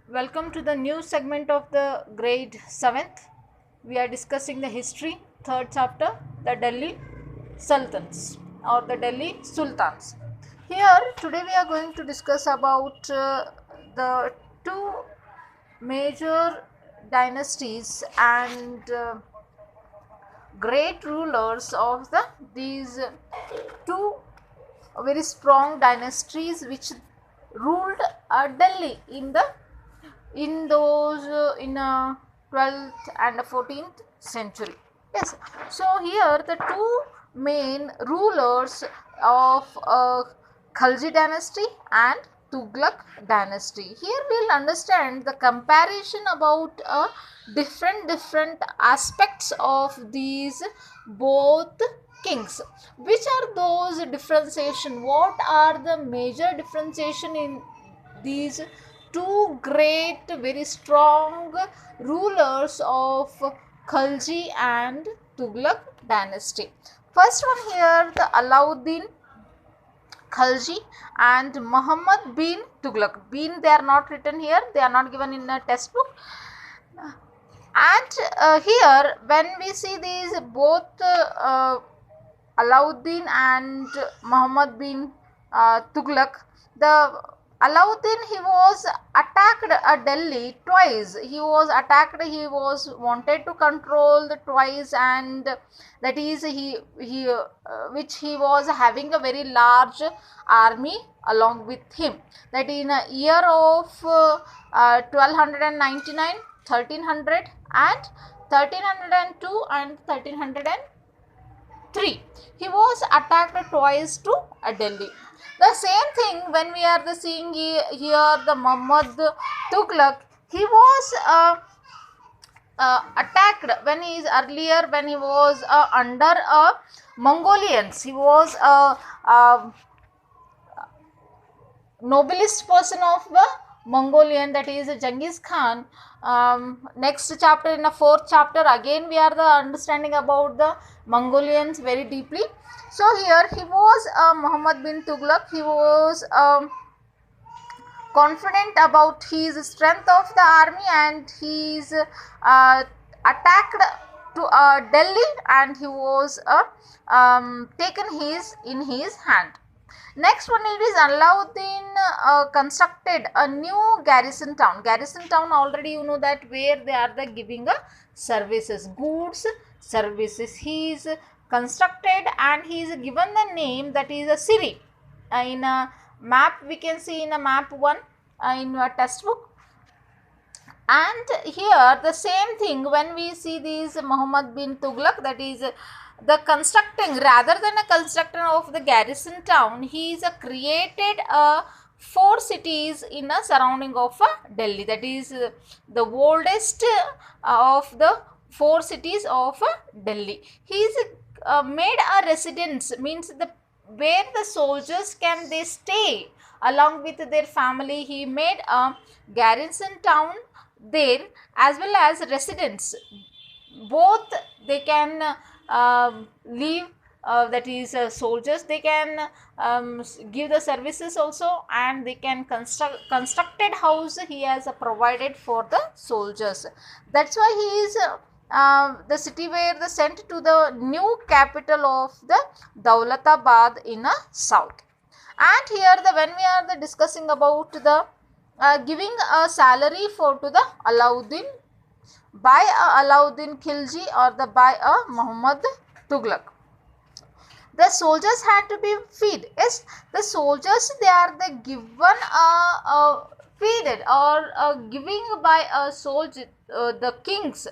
Welcome to the new segment of the grade 7th. We are discussing the history, third chapter, the Delhi Sultans or the Delhi Sultans. Here, today we are going to discuss about the two major dynasties and great rulers of these two very strong dynasties which ruled Delhi in those in 12th and 14th century. Yes, so here the two main rulers of Khalji dynasty and Tughlaq dynasty. Here we'll understand the comparison about different aspects of these both kings. Which are those differentiation? What are the major differentiation in these two great, very strong rulers of Khalji and Tughlaq dynasty? First one here, the Alauddin Khalji and Muhammad bin Tughlaq. Bin, they are not written here, they are not given in a textbook. And here when we see these both Alauddin and Muhammad bin Tughlaq, the Alauddin, he was attacked Delhi twice. He was attacked. He was wanted to control the twice, and that is which he was having a very large army along with him. That in a year of 1299, 1300, and 1302 and 1303. He was attacked twice to Delhi. The same thing when we are seeing here the Muhammad Tughlaq, he was attacked when he is earlier when he was under Mongolians. He was a noblest person of the Mongolian, that is Genghis Khan. Next chapter, in the fourth chapter, again we are the understanding about the Mongolians very deeply. So here he was Muhammad bin Tughlaq. He was confident about his strength of the army, and he is attacked to Delhi, and he was taken in his hand. Next one, it is Alauddin constructed a new garrison town. Garrison town, already you know that where they are the giving services, goods, services. He is constructed and he is given the name, that is a Siri. In a map, we can see in a map 1 in your textbook. And here the same thing when we see these Muhammad bin Tughlaq, that is the constructing, rather than a constructor of the garrison town, he is created 4 cities in a surrounding of Delhi. That is the oldest of the 4 cities of Delhi. He is made a residence, means the where the soldiers can they stay along with their family. He made a garrison town there as well as residence. Both they can live, that is soldiers, they can give the services also, and they can constructed house he has provided for the soldiers. That's why he is the city where they sent to the new capital of the Daulatabad in south. And here when we are discussing about the giving a salary for to the Alauddin by Alauddin Khilji or by Muhammad Tughlaq. The soldiers had to be fed. Yes, the soldiers, they are the given feeded or giving by a soldier, the kings,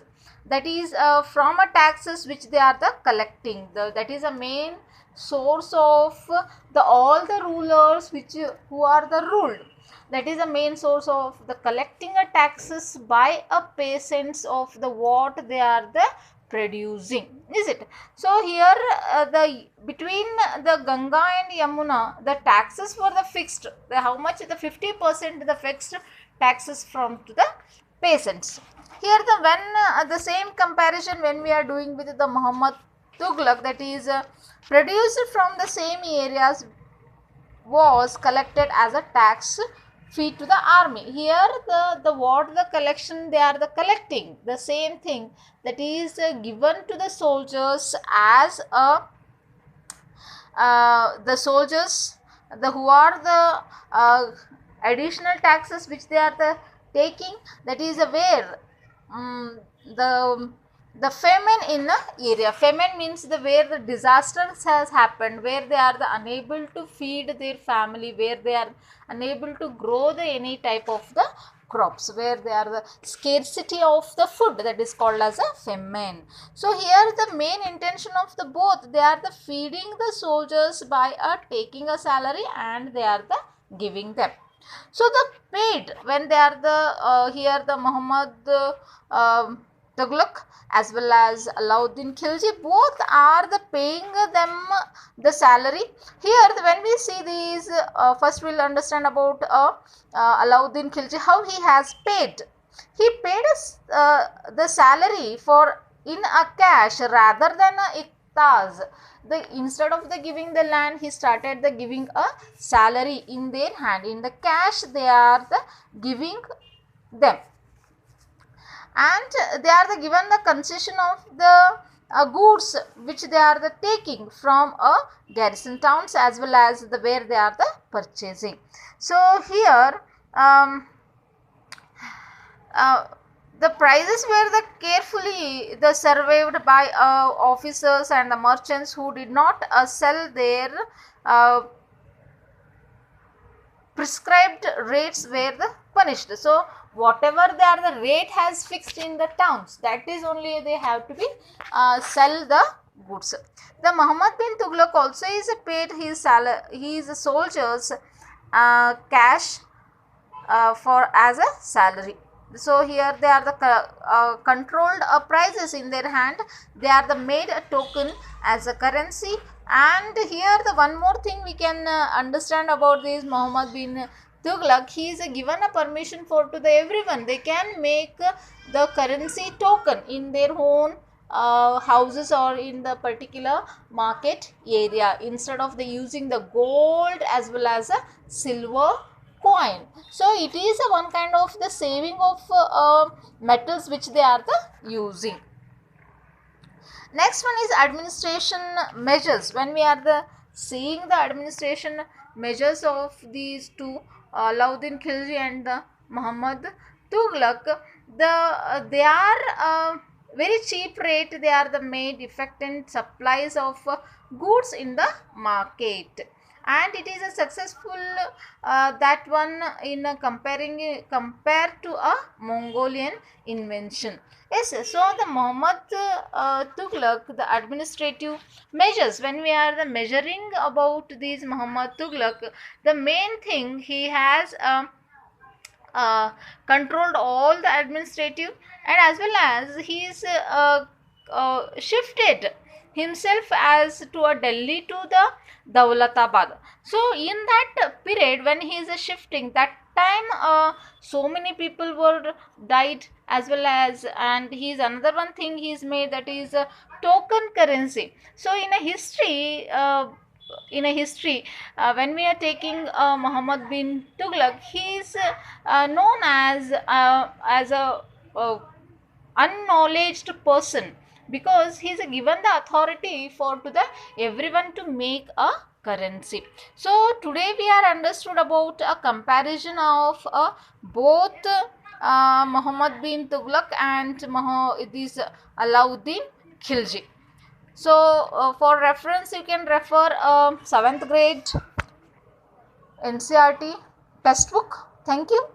that is from a taxes which they are the collecting. That is a main source of all the rulers which who are the ruled. That is the main source of the collecting a taxes by a peasants of the what they are the producing, is it? So here the between the Ganga and Yamuna, the taxes were the fixed. How much? The 50% the fixed taxes from to the peasants. Here the when the same comparison when we are doing with the Muhammad Tughlaq, that is produced from the same areas was collected as a tax feed to the army. Here the what the collection they are the collecting the same thing that is given to the soldiers as a the soldiers the who are the additional taxes which they are the taking, that is where the famine in the area. Famine means the where the disasters has happened, where they are the unable to feed their family, where they are unable to grow the any type of the crops, where they are the scarcity of the food, that is called as a famine. So here the main intention of the both, they are the feeding the soldiers by taking a salary and they are the giving them. So the paid when they are the here the Muhammad Tughlaq as well as Alauddin Khilji, both are the paying them the salary. Here when we see these, first we'll understand about Alauddin Khilji, how he has paid. He paid us the salary for in a cash rather than a iqtaz. Instead of the giving the land, he started the giving a salary in their hand. In the cash they are the giving them, and they are the given the concession of the goods which they are the taking from garrison towns as well as the where they are the purchasing. So here the prices were the carefully the surveyed by officers and the merchants who did not sell their prescribed rates were the punished. So whatever they are the rate has fixed in the towns, that is only they have to be sell the goods. The Muhammad bin Tughlaq also is paid his salary, his soldiers cash for as a salary. So here they are the controlled prices in their hand, they are the made a token as a currency. And here the one more thing we can understand about this Muhammad bin Tughlaq, he is given a permission for to the everyone, they can make the currency token in their own houses or in the particular market area, instead of the using the gold as well as a silver coin. So it is a one kind of the saving of metals which they are the using. Next one is administration measures. When we are the seeing the administration measures of these two, Alauddin Khilji and the Muhammad Tughlaq, they are very cheap rate, they are the made effective supplies of goods in the market, and it is a successful that one in compared to a Mongolian invention. Yes, so the Muhammad Tughlaq, the administrative measures, when we are the measuring about these Muhammad Tughlaq, the main thing he has controlled all the administrative, and as well as he is shifted himself as to a Delhi to the Dawlatabad. So in that period when he is shifting, that time so many people were died as well as, and he is another one thing he is made, that is a token currency. So in a history when we are taking Muhammad bin Tughlaq, he is known as a unknowledged person, because he is given the authority for to the everyone to make a currency. So today we are understood about a comparison of both Muhammad bin Tughlaq and this Alauddin Khilji. So for reference you can refer 7th grade NCERT textbook. Thank you.